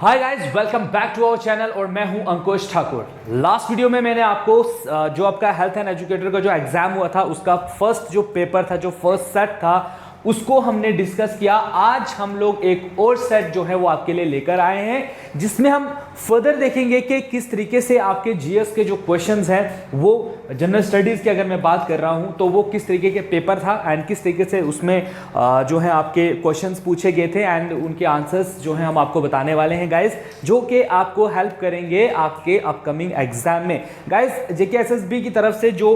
Hi guys, welcome back to our channel और मैं हूं अंकुश ठाकुर। लास्ट वीडियो में मैंने आपको जो आपका हेल्थ एंड एजुकेटर का जो एग्जाम हुआ था उसका फर्स्ट जो पेपर था, जो फर्स्ट सेट था, उसको हमने डिस्कस किया। आज हम लोग एक और सेट जो है वो आपके लिए लेकर आए हैं, जिसमें हम फर्दर देखेंगे कि किस तरीके से आपके जीएस के जो क्वेश्चंस हैं, वो जनरल स्टडीज की अगर मैं बात कर रहा हूं तो वो किस तरीके के पेपर था एंड किस तरीके से उसमें जो है आपके क्वेश्चंस पूछे गए थे एंड उनके आंसर्स जो है हम आपको बताने वाले हैं गाइस, जो कि आपको हेल्प करेंगे आपके अपकमिंग एग्जाम में। गाइस, जेके एसएसबी की तरफ से जो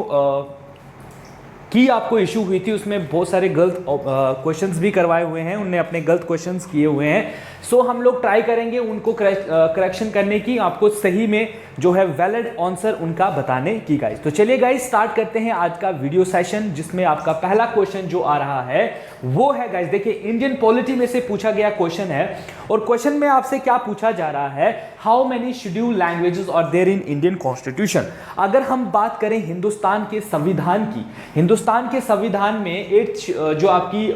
की आपको इशू हुई थी उसमें बहुत सारे गलत क्वेश्चंस भी करवाए हुए हैं, उनने अपने गलत क्वेश्चंस किए हुए हैं। सो हम लोग ट्राई करेंगे उनको करेक्शन करने की, आपको सही में जो है वैलिड आंसर उनका बताने की गाइस। तो चलिए गाइस स्टार्ट करते हैं आज का वीडियो सेशन, जिसमें आपका पहला क्वेश्चन जो आ रहा है वो है गाइस, देखिए इंडियन पॉलिटी में से पूछा गया क्वेश्चन है और क्वेश्चन में आपसे क्या पूछा जा रहा है, how many schedule languages are there in Indian constitution. अगर हम बात करें हिंदुस्तान के संविधान की, हिंदुस्तान के संविधान में 8 जो आपकी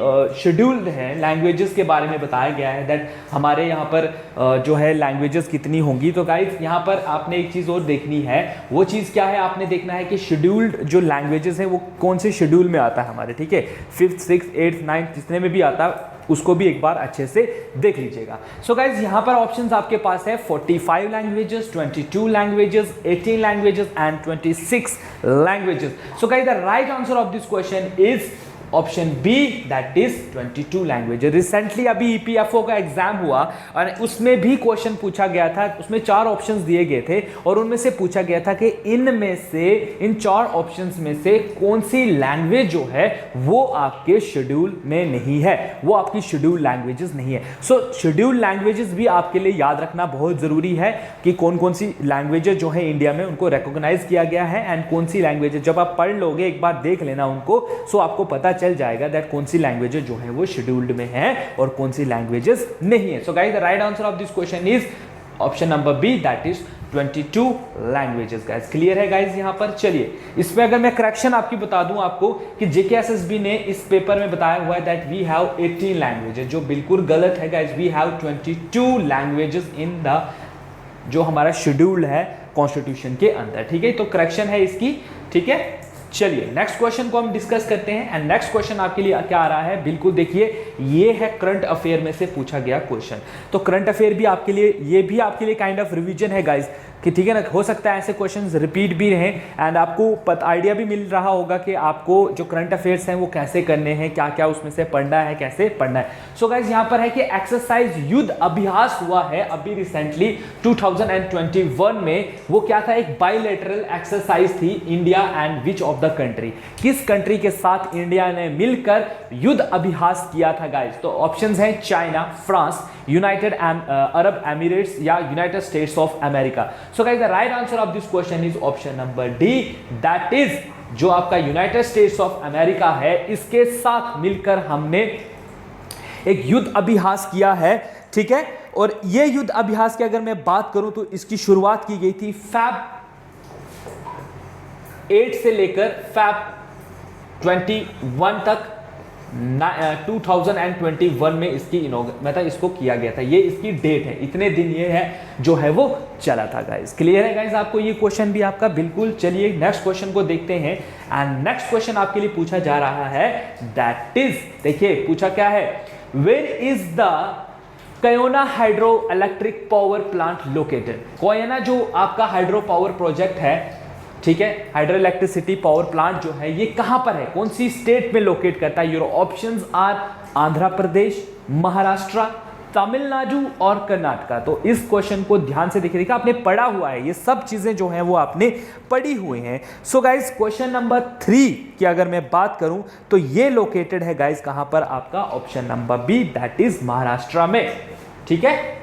शेड्यूल्ड है लैंग्वेजेस के बारे में बताया गया है, दैट हमारे यहाँ पर जो है लैंग्वेजेस कितनी होंगी। तो गाइस यहाँ पर आपने एक चीज और देखनी है, वो चीज क्या है, आपने देखना है कि शेड्यूल्ड जो लैंग्वेजेस है वो कौन से शेड्यूल में आता है हमारे, ठीक है, 5th 6th 8th 9th जितने में भी आता है उसको भी एक बार अच्छे से देख लीजिएगा। सो गाइस यहाँ पर ऑप्शंस आपके पास है 45 languages, 22 languages, 18 languages and 26 languages. So guys the right answer of this question is option B, that is 22 languages. Recently अभी ईपीएफओ का एग्जाम हुआ और उसमें भी क्वेश्चन पूछा गया था, उसमें 4 ऑप्शंस दिए गए थे और उनमें से पूछा गया था कि इनमें से, इन 4 ऑप्शंस में से कौन सी लैंग्वेज जो है वो आपके शेड्यूल में नहीं है, वो आपकी शेड्यूल लैंग्वेजेस नहीं है। सो शेड्यूल लैंग्वेजेस भी आपके लिए याद रखना बहुत जरूरी है कि कौन कौन सी लैंग्वेजेस जो है इंडिया में उनको रिकॉग्नाइज किया गया है एंड कौन सी लैंग्वेजेस, जब आप पढ़ लोगे एक बार देख लेना उनको, सो आपको पता चल जाएगा दैट कौन सी लैंग्वेजेस जो है वो शेड्यूल्ड में है और कौन सी लैंग्वेजेस नहीं है। So guys the right answer of this question is option number B, that is 22 languages. Guys clear है गाइस यहाँ पर। चलिए इसमें अगर मैं करेक्शन आपकी बता दूं आपको कि जेकेएसएसबी ने इस पेपर में बताया हुआ है दैट वी हैव 18 लैंग्वेजेस, जो बिल्कुल गलत है guys. We have 22 languages in the जो हमारा शेड्यूल्ड है कॉन्स्टिट्यूशन के अंदर, ठीक है, तो करेक्शन है इसकी, ठीक है। चलिए नेक्स्ट क्वेश्चन को हम डिस्कस करते हैं एंड नेक्स्ट क्वेश्चन आपके लिए क्या आ रहा है, बिल्कुल देखिए ये है करंट अफेयर में से पूछा गया क्वेश्चन। तो करंट अफेयर भी आपके लिए, ये भी आपके लिए काइंड ऑफ रिवीजन है गाइस, कि ठीक है ना, हो सकता है ऐसे क्वेश्चंस रिपीट भी रहें एंड आपको आइडिया भी मिल रहा होगा कि आपको जो करंट अफेयर्स हैं वो कैसे करने हैं, क्या क्या उसमें से पढ़ना है, कैसे पढ़ना है। सो गाइस यहाँ पर है कि एक्सरसाइज युद्ध अभ्यास हुआ है अभी रिसेंटली 2021 में। वो क्या था, एक बायलैटरल एक्सरसाइज थी, India and which of the country, किस कंट्री के साथ इंडिया ने मिलकर युद्ध अभ्यास किया था गाइस। तो ऑप्शंस हैं China, France, United Arab Emirates या United States of America. So guys, the right answer of this question is option number D, that is जो आपका यूनाइटेड स्टेट्स ऑफ अमेरिका है, इसके साथ मिलकर हमने एक युद्ध अभ्यास किया है, ठीक है। और ये युद्ध अभ्यास की अगर मैं बात करूं तो इसकी शुरुआत की गई थी Feb 8 से लेकर Feb 21 तक 2021 में इसकी मतलब इसको किया गया था, ये इसकी डेट है, इतने दिन ये है जो है वो चला था गाइस। क्लियर है गाइस आपको ये क्वेश्चन भी आपका, बिल्कुल। चलिए नेक्स्ट क्वेश्चन को देखते हैं एंड नेक्स्ट क्वेश्चन आपके लिए पूछा जा रहा है, दैट इज, देखिए पूछा क्या है, where is the Koyna hydro electric power plant located. Koyna जो आपका हाइड्रो पावर प्रोजेक्ट है, ठीक है, हाइड्रो इलेक्ट्रिसिटी पावर प्लांट जो है, ये कहां पर है, कौन सी स्टेट में लोकेट करता है। Your options are Andhra Pradesh, Maharashtra, Tamil Nadu और कर्नाटका। तो इस क्वेश्चन को ध्यान से देखिए, देखिए आपने पढ़ा हुआ है, ये सब चीजें जो हैं वो आपने पढ़ी हुई हैं। सो गाइस क्वेश्चन नंबर 3 की अगर मैं बात करूं तो ये लोकेटेड है गाइस कहां पर, आपका option number B, that is Maharashtra में, ठीक है।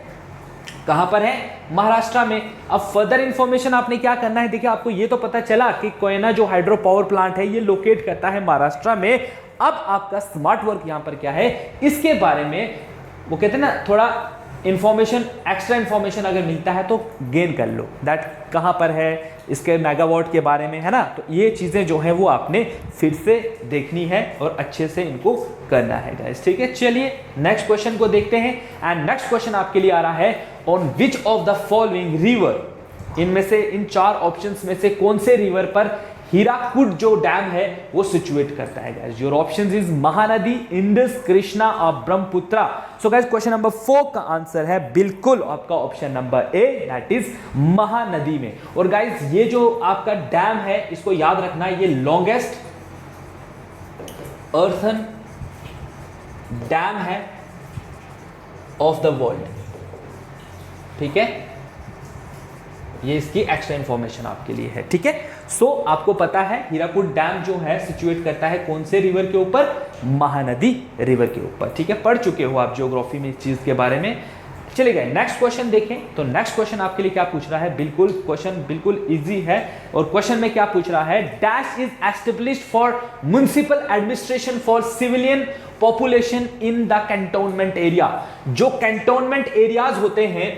कहां पर है, महाराष्ट्र में। अब फर्दर इंफॉर्मेशन आपने क्या करना है, देखिए आपको ये तो पता चला कि कोयना जो हाइड्रो पावर प्लांट है ये लोकेट करता है महाराष्ट्र में। अब आपका स्मार्ट वर्क यहां पर क्या है, इसके बारे में वो कहते हैं ना, थोड़ा इंफॉर्मेशन, एक्स्ट्रा इंफॉर्मेशन अगर मिलता है तो गेन कर लो, दैट कहाँ पर है, इसके मेगावाट के बारे में, है ना। तो ये चीज़ें जो है वो आपने फिर से देखनी है और अच्छे से इनको करना है गाइस, ठीक है। चलिए नेक्स्ट क्वेश्चन को देखते हैं। एंड नेक्स्ट क्वेश्चन आपके लिए आ रहा है, on which of the following river, इनमें से, इन 4 ऑप्शंस में से कौन से रिवर पर हीराकुड जो डैम है वो सिचुएट करता है guys. Your options is Mahanadi, Indus, Krishna और Brahmaputra. So guys question number 4 का आंसर है बिल्कुल आपका option number A, that is Mahanadi में। और गाइस ये जो आपका डैम है इसको याद रखना, ये लॉन्गेस्ट अर्थन डैम है ऑफ द वर्ल्ड, ठीक है। ये इसकी एक्स्ट्रा इंफॉर्मेशन आपके लिए है, ठीक है। सो आपको पता है हीराकुड डैम जो है सिचुएट करता है कौन से रिवर के ऊपर, महानदी रिवर के ऊपर, ठीक है। पढ़ चुके हो आप ज्योग्राफी में इस चीज के बारे में। चले गए नेक्स्ट क्वेश्चन देखें। तो नेक्स्ट क्वेश्चन आपके लिए क्या पूछ रहा है, बिल्कुल क्वेश्चन बिल्कुल इजी है। और क्वेश्चन में क्या पूछ रहा है, dash is established for municipal administration for civilian population in the cantonment area. जो कैंटोनमेंट एरियाज होते हैं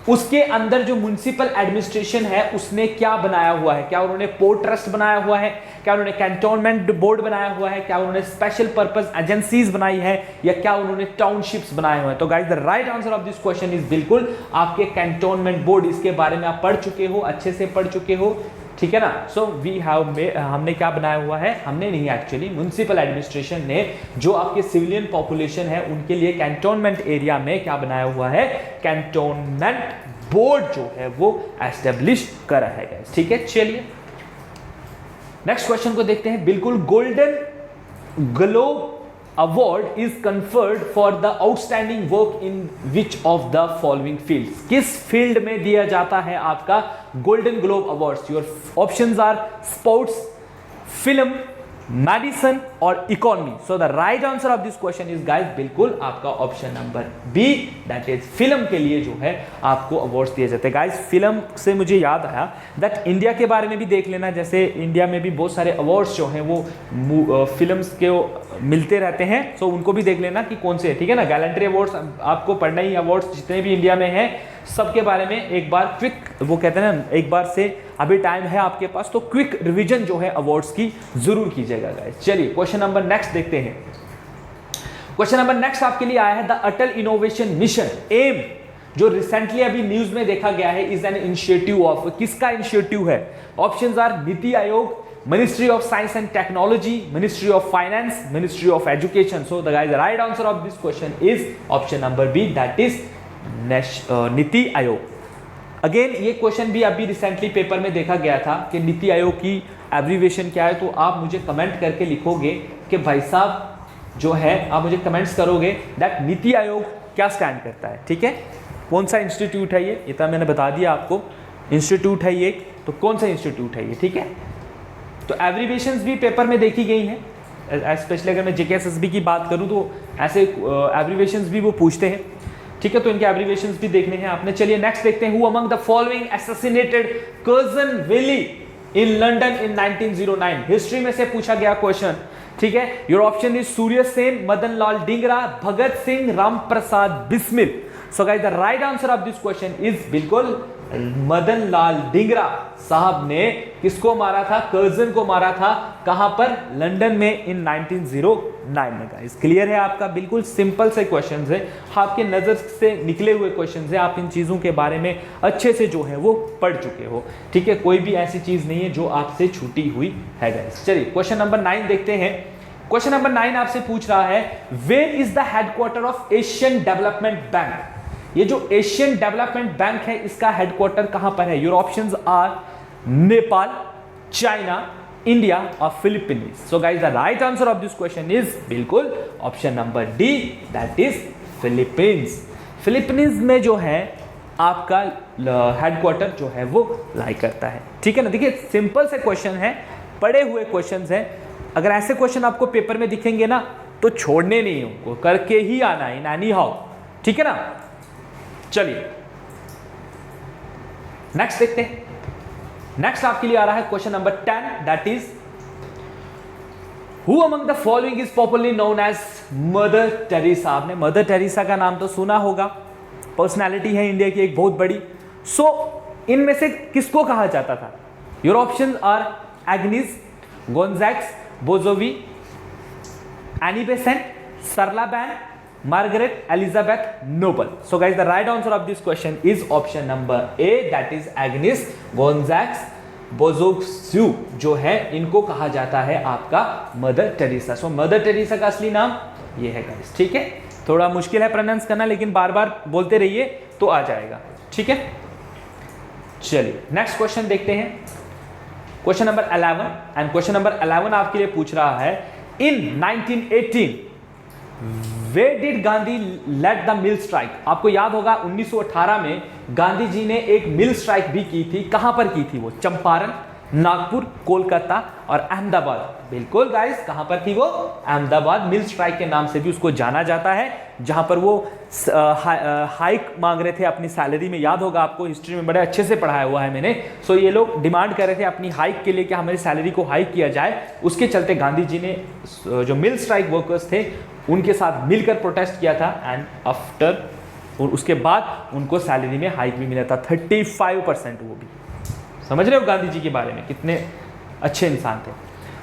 उसके अंदर जो म्युनिसिपल एडमिनिस्ट्रेशन है उसने क्या बनाया हुआ है, क्या उन्होंने पोर्ट ट्रस्ट बनाया हुआ है, क्या उन्होंने कैंटोनमेंट बोर्ड बनाया हुआ है, क्या उन्होंने स्पेशल पर्पस एजेंसीज बनाई है, या क्या उन्होंने टाउनशिप्स बनाए हुए हैं। तो guys the right answer of this question is बिल्कुल आपके कैंटोनमेंट बोर्ड। इसके बारे में आप पढ़ चुके हो, अच्छे से पढ़ चुके हो, ठीक है ना। सो वी हैव हमने क्या बनाया हुआ है, हमने नहीं, एक्चुअली म्युनिसिपल एडमिनिस्ट्रेशन ने जो आपके सिविलियन पॉपुलेशन है उनके लिए कैंटोनमेंट एरिया में क्या बनाया हुआ है, कैंटोनमेंट बोर्ड जो है वो एस्टेब्लिश करा है गाइस, ठीक है। चलिए नेक्स्ट क्वेश्चन को देखते हैं। बिल्कुल golden globe award is conferred for the outstanding work in which of the following fields. किस फील्ड में दिया जाता है आपका golden globe awards. Your options are sports, film, medicine और economy. So the right answer of this question is guys बिल्कुल आपका option number B, that is film के लिए जो है आपको अवार्ड्स दिए जाते हैं गाइस। फिल्म से मुझे याद आया दैट इंडिया के बारे में भी देख लेना, जैसे इंडिया में भी बहुत सारे अवार्ड्स जो हैं वो फिल्म्स के मिलते रहते हैं। सो उनको भी देख लेना कि कौन से, ठीक है ना। गैलेंट्री अवार्ड्स आपको पढ़ना ही, अवार्ड्स जितने भी इंडिया में हैं सबके बारे में एक बार क्विक, वो कहते हैं ना, एक बार से अभी टाइम है आपके पास तो क्विक रिवीजन जो है अवार्ड्स की जरूर कीजिएगा गाइस। चलिए क्वेश्चन नंबर नेक्स्ट देखते हैं। क्वेश्चन नंबर नेक्स्ट आपके लिए आया है, the Atal innovation mission M, जो रिसेंटली अभी न्यूज में देखा गया है, इज एन इनिशिएटिव ऑफ, किसका इनिशिएटिव है। Options are NITI Aayog, ministry of science and technology, ministry of finance, ministry of education. So the guys right answer of this question is option number B, that is NITI Aayog. Again ये question भी अभी recently paper में देखा गया था कि नीति आयोग की abbreviation क्या है। तो आप मुझे कमेंट करके लिखोगे कि भाई साहब जो है, आप मुझे कमेंट्स करोगे दैट नीति आयोग क्या स्टैंड करता है, ठीक है। कौन सा इंस्टीट्यूट है ये, इतना मैंने बता दिया आपको, इंस्टीट्यूट है ये, तो कौन सा इंस्टीट्यूट है ये, ठीक है। तो एब्रीविएशंस भी पेपर में देखी गई हैं, स्पेशली अगर मैं जेकेएसएसबी की बात करूं तो ऐसे एब्रीविएशंस भी वो पूछते हैं, ठीक है। तो इनके एब्रीविएशंस भी देखने हैं आपने। चलिए नेक्स्ट देखते हैं। Who among the following assassinated Curzon valley in London in 1909। History में से पूछा गया क्वेश्चन, ठीक है। Your option is Surya Sen, Madan Lal Dhingra, Bhagat Singh, Ram Prasad Bismil. So guys the right answer of this question is बिल्कुल मदन लाल डिंगरा साहब ने किसको मारा था, कर्जन को मारा था, कहां पर, लंदन में इन 1909 में। गाइस क्लियर है आपका, बिल्कुल सिंपल से क्वेश्चंस है, आपके नजर से निकले हुए क्वेश्चंस है, आप इन चीजों के बारे में अच्छे से जो है वो पढ़ चुके हो, ठीक है। कोई भी ऐसी चीज नहीं है जो आपसे छूटी हुई है गाइस। चलिए क्वेश्चन नंबर 9 देखते हैं। क्वेश्चन नंबर 9 आपसे पूछ रहा है, where is the headquarter of Asian development bank. ये जो एशियन डेवलपमेंट बैंक है इसका हेडक्वार्टर कहां पर है। Your options are Nepal, China, India और Philippines. So guys the right answer of this question is बिल्कुल option number D, that is Philippines. Philippines में जो है आपका हेडक्वार्टर जो है वो लाई करता है, ठीक है ना। देखिए सिंपल से क्वेश्चन है, पढ़े हुए क्वेश्चंस हैं। अगर ऐसे क्वेश्चन आपको पेपर में दिखेंगे ना तो छोड़ने नहीं, उनको करके ही आना है इन एनी हाउ, ठीक है ना। चलिए नेक्स्ट देखते हैं। नेक्स्ट आपके लिए आ रहा है question number 10, that is who among the following is popularly known as mother Teresa. आपने मदर टेरेसा का नाम तो सुना होगा, पर्सनैलिटी है इंडिया की एक बहुत बड़ी। सो इनमें से किसको कहा जाता था? Your option are Agnes, Gonxha, Bojaxhiu, Annie Besant, Sarla Behn, Margaret Elizabeth Noble. So guys the right answer of this question is option number A, that is Agnes, Gonxha, Bojaxhiu जो है इनको कहा जाता है आपका मदर टेरेसा। सो मदर टेरेसा का असली नाम ये है गाइस, ठीक है। थोड़ा मुश्किल है प्रोनाउंस करना, लेकिन बार बार बोलते रहिए तो आ जाएगा, ठीक है। चलिए नेक्स्ट क्वेश्चन देखते हैं, question number 11। And question number 11 आपके लिए पूछ रहा है, इन 1918 Where did Gandhi let the mill strike? आपको याद होगा 1918 में गांधी जी ने एक मिल स्ट्राइक भी की थी। कहां पर की थी वो? चंपारण, नागपुर, कोलकाता और अहमदाबाद। बिल्कुल गाइस, कहां पर थी वो? अहमदाबाद। मिल स्ट्राइक के नाम से भी उसको जाना जाता है, जहां पर वो हाइक मांग रहे थे अपनी सैलरी में। याद होगा आपको, हिस्ट्री में बड़े अच्छे से पढ़ाया हुआ है मैंने। सो ये लोग डिमांड कर रहे थे अपनी हाइक के लिए कि हमारी सैलरी को हाइक किया जाए। उसके चलते गांधी जी ने जो मिल स्ट्राइक वर्कर्स थे उनके साथ मिलकर प्रोटेस्ट किया था। एंड आफ्टर, और उसके बाद उनको सैलरी में हाइक भी मिला था 35%। वो भी समझ रहे हो गांधी जी के बारे में कितने अच्छे इंसान थे।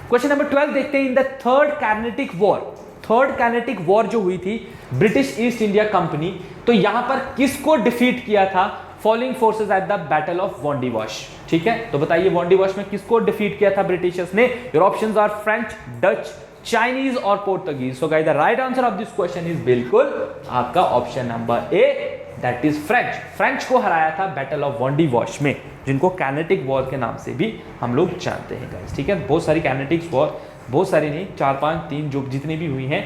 क्वेश्चन नंबर 12 देखते हैं। In the third Carnatic war, third Carnatic war जो हुई थी ब्रिटिश ईस्ट इंडिया कंपनी, तो यहां पर किसको डिफीट किया था following forces at the battle of Wandiwash? ठीक है, तो बताइए वॉन्डीवॉश में किसको डिफीट किया था ब्रिटिशर्स ने? Your options are French, Dutch, Chinese और Portuguese. So guys the right answer of this question is बिल्कुल आपका option number A, that is French. French को हराया था बैटल ऑफ वॉन्डीवॉश में, जिनको कैनेटिक वॉर के नाम से भी हम लोग जानते हैं गाइस, ठीक है। बहुत सारी कैनेटिक वॉर, बहुत सारी नहीं, 4, 5, 3 जो जितनी भी हुई हैं,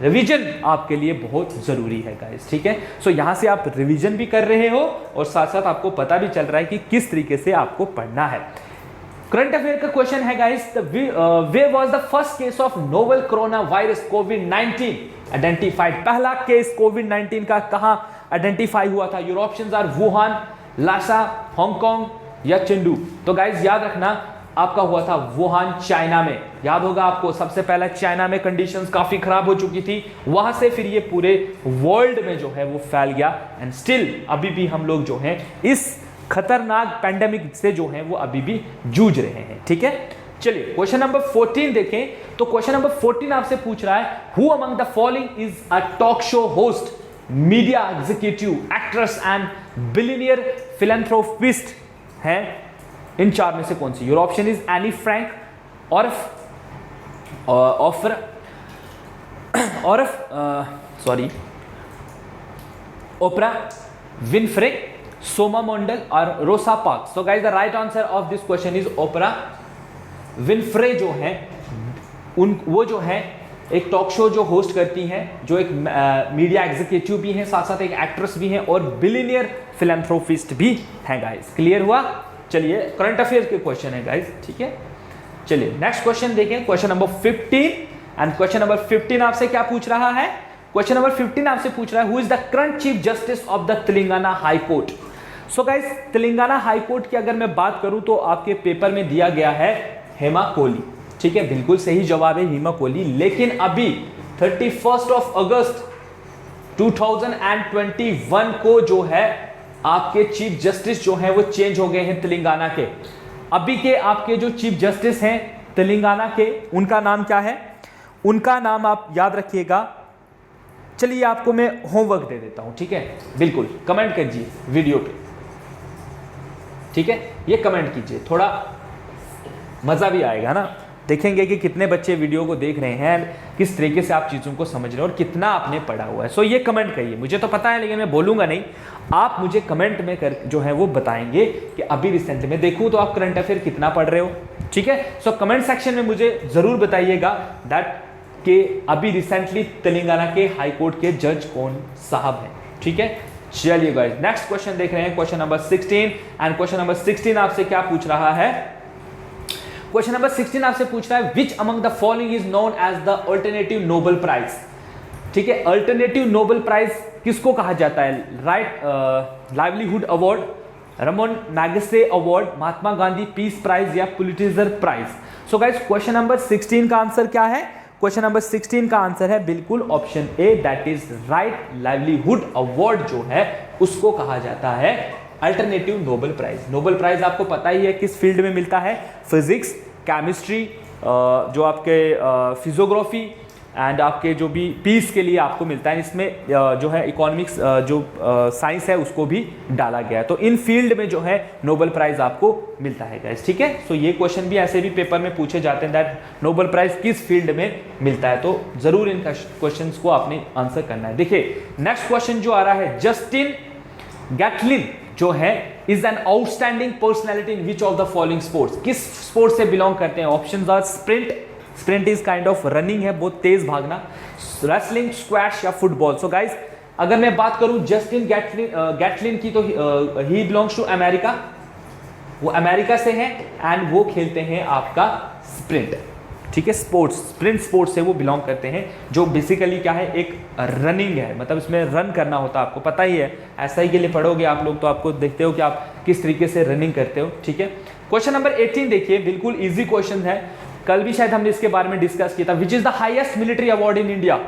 रिवीजन आपके लिए बहुत जरूरी है गाइस, ठीक है। सो यहां से आप रिवीजन भी कर रहे हो और साथ साथ आपको पता भी चल रहा है कि किस तरीके से आपको पढ़ना है। करंट अफेयर का क्वेश्चन है guys, where was the first case of novel corona virus कोविड-19 आइडेंटिफाइड? पहला केस कोविड-19 का कहां आइडेंटिफाई हुआ था? Your options are Wuhan, Lhasa, Hong Kong या चेंडू। तो गाइस याद रखना, आपका हुआ था वुहान, चाइना में। याद होगा आपको, सबसे पहले चाइना में कंडीशंस काफी खराब हो चुकी थी, वहां से फिर ये पूरे वर्ल्ड में जो है वो फैल गया। एंड स्टिल अभी भी हम लोग जो हैं इस खतरनाक पैंडेमिक से जो है वो अभी भी जूझ रहे हैं, ठीक है। चलिए क्वेश्चन नंबर 14 देखें। तो क्वेश्चन नंबर 14 आपसे पूछ रहा है, who among the following is a talk show host, media executive, actress and billionaire philanthropist हैं? इन चार में से कौन सी? Your option is Anne Frank, Oprah Winfrey, Soma Mandal और Rosa Parks. So guys the right answer of this question is Oprah Winfrey. जो है वो जो है एक टॉक शो जो होस्ट करती हैं, जो एक मीडिया एग्जीक्यूटिव भी हैं, साथ साथ एक एक्ट्रेस भी हैं और बिलियनियर फिलैंथ्रोपिस्ट भी हैं गाइस। क्लियर हुआ? चलिए करंट अफेयर के क्वेश्चन है गाइस, ठीक है। चलिए नेक्स्ट क्वेश्चन देखें, question number 15। And question number 15 आपसे क्या पूछ रहा है? क्वेश्चन नंबर 15 आपसे पूछ रहा है, who is the current chief justice of the Telangana high court? So guys Telangana high court की अगर मैं बात करूं तो आपके पेपर में दिया गया है हेमा कोहली, ठीक है, बिल्कुल सही जवाब है हेमा कोहली। लेकिन अभी 31 अगस्त 2021 को जो है आपके चीफ जस्टिस जो है वो चेंज हो गए हैं तेलंगाना के। अभी के आपके जो चीफ जस्टिस हैं तेलंगाना के, उनका नाम क्या है? उनका नाम आप याद रखिएगा। चलिए आपको मैं होमवर्क दे देता हूं, ठीक है। बिल्कुल कमेंट कीजिए वीडियो पे, ठीक है, ये कमेंट कीजिए, थोड़ा मजा भी आएगा ना, देखेंगे कि कितने बच्चे वीडियो को देख रहे हैं, किस तरीके से आप चीज़ों को समझ रहे हो और कितना आपने पढ़ा हुआ है। सो ये कमेंट करिए, मुझे तो पता है लेकिन मैं बोलूँगा नहीं, आप मुझे कमेंट में कर जो है वो बताएंगे कि अभी रिसेंट में देखूँ तो आप करंट अफेयर कितना पढ़ रहे हो, ठीक है। सो कमेंट सेक्शन में मुझे ज़रूर बताइएगा दैट कि अभी रिसेंटली तेलंगाना के हाई कोर्ट के जज कौन साहब हैं, ठीक है। चलिए गाइस नेक्स्ट क्वेश्चन देख रहे हैं, question number 16। And question number 16 आपसे क्या पूछ रहा है? क्वेश्चन नंबर 16 आपसे पूछ रहा है, which among the following is known as the alternative Nobel prize? ठीक है, अल्टरनेटिव नोबेल प्राइज किसको कहा जाता है? Right livelihood award, Raman Magsaysay award, Mahatma Gandhi peace prize या Pulitzer prize? So guys question number 16 का आंसर क्या है? क्वेश्चन नंबर 16 का आंसर है बिल्कुल option A, that is right. Livelihood award जो है उसको कहा जाता है alternative Nobel prize. Nobel prize आपको पता ही है किस फील्ड में मिलता है, फिजिक्स, केमिस्ट्री, जो आपके फिजियोग्राफी एंड आपके जो भी पीस के लिए आपको मिलता है। इसमें जो है इकोनॉमिक्स जो साइंस है उसको भी डाला गया है। तो इन फील्ड में जो है नोबेल प्राइज आपको मिलता है गाइस, ठीक है। सो ये क्वेश्चन भी ऐसे भी पेपर में पूछे जाते हैं दैट नोबेल प्राइज किस फील्ड में मिलता है, तो जरूर इन क्वेश्चंस को आपने आंसर करना है। देखिए नेक्स्ट क्वेश्चन जो आ रहा है, जस्टिन गैटलिन जो है is an outstanding personality in which of the following sports. किस स्पोर्ट से बिलोंग करते हैं? Options are sprint, sprint is kind of running है, बहुत तेज भागना, रेसलिंग, स्क्वैश या फुटबॉल। सो गाइस अगर मैं बात करूं जस्टिन गैटलिन की, तो ही बिलोंग्स टू अमेरिका, वो अमेरिका से है एंड वो खेलते हैं आपका स्प्रिंट, ठीक है। स्पोर्ट्स, स्प्रिंट स्पोर्ट्स से वो बिलोंग करते हैं, जो बेसिकली क्या है, एक रनिंग है, मतलब इसमें रन करना होता है। आपको पता ही है, ऐसा ही के लिए पढ़ोगे आप लोग तो आपको देखते हो कि आप किस तरीके से रनिंग करते हो, ठीक है। क्वेश्चन नंबर 18 देखिए, बिल्कुल इजी क्वेश्चन है, कल भी शायद हमने इसके बारे में डिस्कस किया था। Which is the highest military award in India?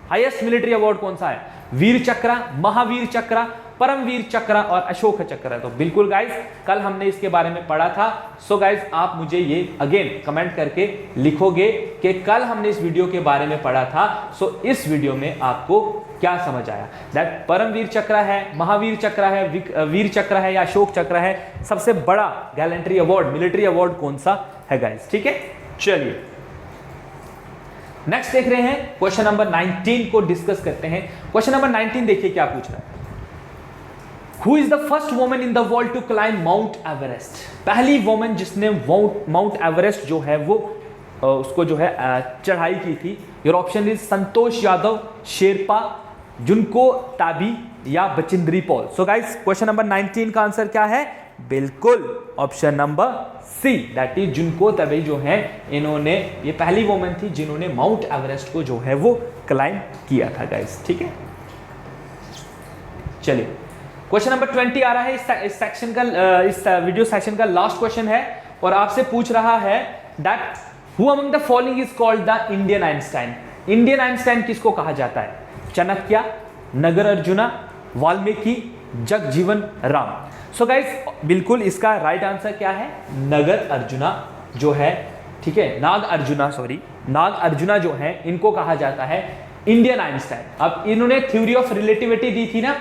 Highest military award कौन सा है? वीर चक्र, महावीर चक्र, परमवीर चक्र और अशोक चक्र। तो बिल्कुल गाइज कल हमने इसके बारे में पढ़ा था। सो गाइज आप मुझे ये अगेन कमेंट करके लिखोगे कि कल हमने इस वीडियो के बारे में पढ़ा था। सो इस वीडियो में आपको क्या समझ आया? दैट परमवीर चक्र है, महावीर चक्र है, वीर चक्र है या अशोक चक्र है, सबसे बड़ा गैलेंट्री अवार्ड, मिलिट्री अवार्ड कौन सा है गाइज, ठीक है। चलिए नेक्स्ट देख रहे हैं, क्वेश्चन नंबर 19 को डिस्कस करते हैं। क्वेश्चन नंबर 19 देखिए क्या पूछ रहा है। Who is the first woman in the world to climb Mount Everest? पहली वोमन जिसने माउंट एवरेस्ट जो है वो उसको जो है चढ़ाई की थी। Your option is Santosh Yadav, Sherpa, Junko Tabei या Bachendri Pal. So guys question number 19 का आंसर क्या है? बिल्कुल option number C, that is Junko Tabei जो है, इन्होंने, ये पहली वोमन थी जिन्होंने माउंट एवरेस्ट को जो है वो क्लाइंब किया था गाइस, ठीक है। चलिए क्वेश्चन नंबर 20 आ रहा है, इस सेक्शन का, इस वीडियो सेक्शन का लास्ट क्वेश्चन है और आपसे पूछ रहा है that who among the following is called the Indian Einstein. Indian Einstein किसको कहा जाता है? चाणक्य, नगर अर्जुना, वाल्मीकि, जगजीवन राम। सो गाइस बिल्कुल इसका राइट आंसर क्या है? नगर अर्जुना जो है, ठीक है, नाग अर्जुना जो है, इनको कहा जाता है इंडियन आइंस्टाइन। अब इन्होंने थ्योरी ऑफ रिलेटिविटी दी थी ना,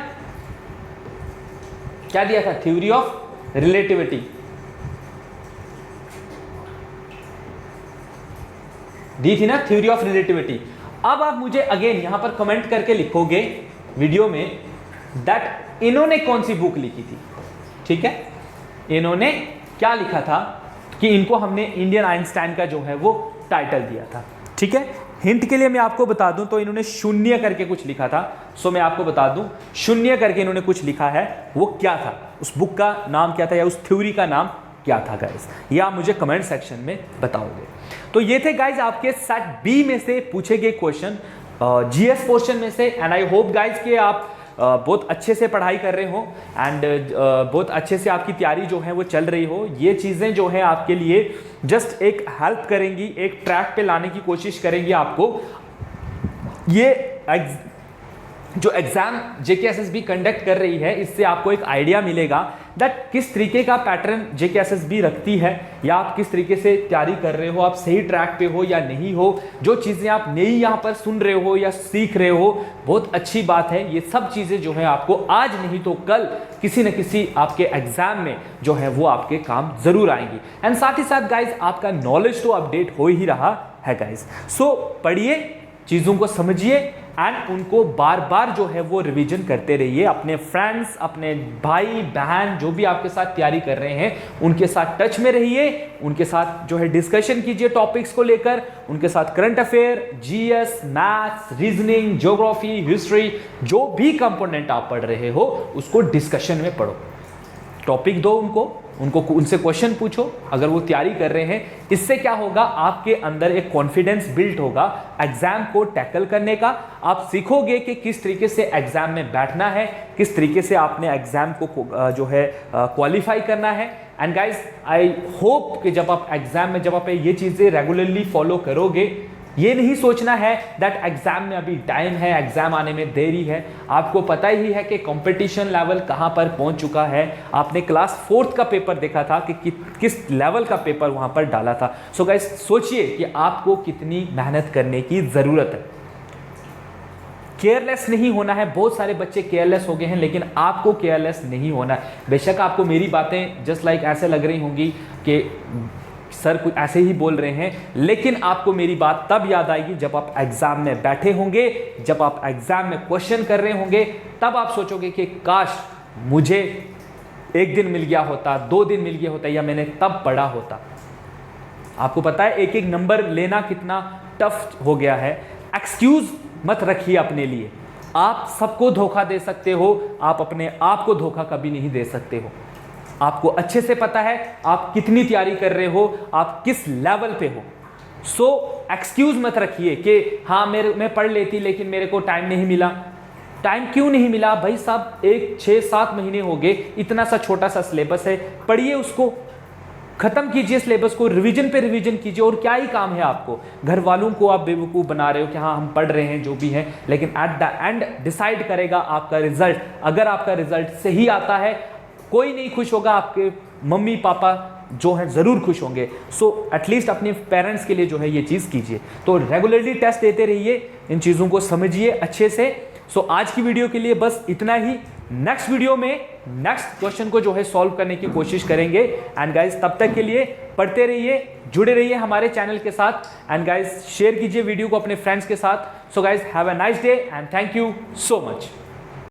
क्या दिया था? थ्योरी ऑफ रिलेटिविटी दी थी ना, थ्योरी ऑफ रिलेटिविटी। अब आप मुझे अगेन यहां पर कमेंट करके लिखोगे वीडियो में दैट इन्होंने कौन सी बुक लिखी थी, ठीक है। इन्होंने क्या लिखा था कि इनको हमने इंडियन आइंस्टाइन का जो है वो टाइटल दिया था, ठीक है। हिंट के लिए मैं आपको बता दूं तो इन्होंने शून्य करके कुछ लिखा था। सो मैं आपको बता दूं, शून्य करके इन्होंने कुछ लिखा है, वो क्या था, उस बुक का नाम क्या था या उस थ्योरी का नाम क्या था गाइस, ये आप मुझे कमेंट सेक्शन में बताओगे। तो ये थे गाइस आपके सेट बी में से पूछे गए क्वेश्चन, जीएस पोर्शन में से। एंड आई होप गाइस कि आप बहुत अच्छे से पढ़ाई कर रहे हो एंड बहुत अच्छे से आपकी तैयारी जो है वो चल रही हो। ये चीज़ें जो है आपके लिए जस्ट एक हेल्प करेंगी, एक ट्रैक पे लाने की कोशिश करेंगी आपको। ये जो एग्जाम जेकेएसएसबी कंडक्ट कर रही है, इससे आपको एक आइडिया मिलेगा दैट किस तरीके का पैटर्न जेकेएसएसबी रखती है, या आप किस तरीके से तैयारी कर रहे हो, आप सही ट्रैक पे हो या नहीं हो, जो चीज़ें आप नई यहाँ पर सुन रहे हो या सीख रहे हो, बहुत अच्छी बात है। ये सब चीज़ें जो है आपको आज नहीं तो कल किसी न किसी आपके एग्जाम में जो है वो आपके काम जरूर आएंगी। एंड साथ ही साथ गाइज आपका नॉलेज तो अपडेट हो ही रहा है गाइज। सो पढ़िए, चीज़ों को समझिए एंड उनको बार बार जो है वो रिवीजन करते रहिए। अपने फ्रेंड्स, अपने भाई बहन जो भी आपके साथ तैयारी कर रहे हैं, उनके साथ टच में रहिए, उनके साथ जो है डिस्कशन कीजिए टॉपिक्स को लेकर, उनके साथ current affair, GS, maths, reasoning, geography, history, जो भी कंपोनेंट आप पढ़ रहे हो उसको डिस्कशन में पढ़ो। टॉपिक दो उनको उनसे क्वेश्चन पूछो अगर वो तैयारी कर रहे हैं। इससे क्या होगा, आपके अंदर एक कॉन्फिडेंस बिल्ड होगा एग्जाम को टैकल करने का। आप सीखोगे कि किस तरीके से एग्जाम में बैठना है, किस तरीके से आपने एग्जाम को जो है क्वालिफाई करना है। एंड गाइज आई होप कि जब आप एग्जाम में जब आप ये चीज़ें रेगुलरली फॉलो करोगे ये नहीं सोचना है दैट एग्जाम में अभी टाइम है, एग्जाम आने में देरी है। आपको पता ही है कि कंपटीशन लेवल कहां पर पहुंच चुका है। आपने क्लास 4th का पेपर देखा था कि किस लेवल का पेपर वहां पर डाला था। सो गाइस सोचिए कि आपको कितनी मेहनत करने की जरूरत है। केयरलेस नहीं होना है। बहुत सारे बच्चे केयरलेस हो गए हैं, लेकिन आपको केयरलेस नहीं होना है। बेशक आपको मेरी बातें जस्ट लाइक ऐसे लग रही होंगी कि सर कुछ ऐसे ही बोल रहे हैं, लेकिन आपको मेरी बात तब याद आएगी जब आप एग्जाम में बैठे होंगे, जब आप एग्जाम में क्वेश्चन कर रहे होंगे, तब आप सोचोगे कि काश मुझे 1 दिन मिल गया होता, 2 दिन मिल गया होता, या मैंने तब पढ़ा होता। आपको पता है एक एक नंबर लेना कितना टफ हो गया है। एक्सक्यूज मत रखिए अपने लिए। आप सबको धोखा दे सकते हो, आप अपने आप को धोखा कभी नहीं दे सकते हो। आपको अच्छे से पता है आप कितनी तैयारी कर रहे हो, आप किस लेवल पे हो। सो एक्सक्यूज मत रखिए कि हाँ मैं पढ़ लेती लेकिन मेरे को टाइम नहीं मिला। टाइम क्यों नहीं मिला भाई साहब? 6-7 महीने हो गए, इतना सा छोटा सा सिलेबस है, पढ़िए उसको, खत्म कीजिए सिलेबस को, रिवीजन पे रिवीजन कीजिए। और क्या ही काम है आपको? घर वालों को आप बेवकूफ़ बना रहे हो कि हाँ हम पढ़ रहे हैं जो भी है, लेकिन एट द एंड डिसाइड करेगा आपका रिजल्ट। अगर आपका रिजल्ट सही आता है, कोई नहीं खुश होगा, आपके मम्मी पापा जो हैं ज़रूर खुश होंगे। सो एटलीस्ट अपने पेरेंट्स के लिए जो है ये चीज़ कीजिए। तो रेगुलरली टेस्ट देते रहिए, इन चीज़ों को समझिए अच्छे से। सो आज की वीडियो के लिए बस इतना ही। नेक्स्ट वीडियो में नेक्स्ट क्वेश्चन को जो है सॉल्व करने की कोशिश करेंगे। एंड गाइज तब तक के लिए पढ़ते रहिए, जुड़े रहिए हमारे चैनल के साथ। एंड गाइज शेयर कीजिए वीडियो को अपने फ्रेंड्स के साथ। So guys have a nice day and thank you so much.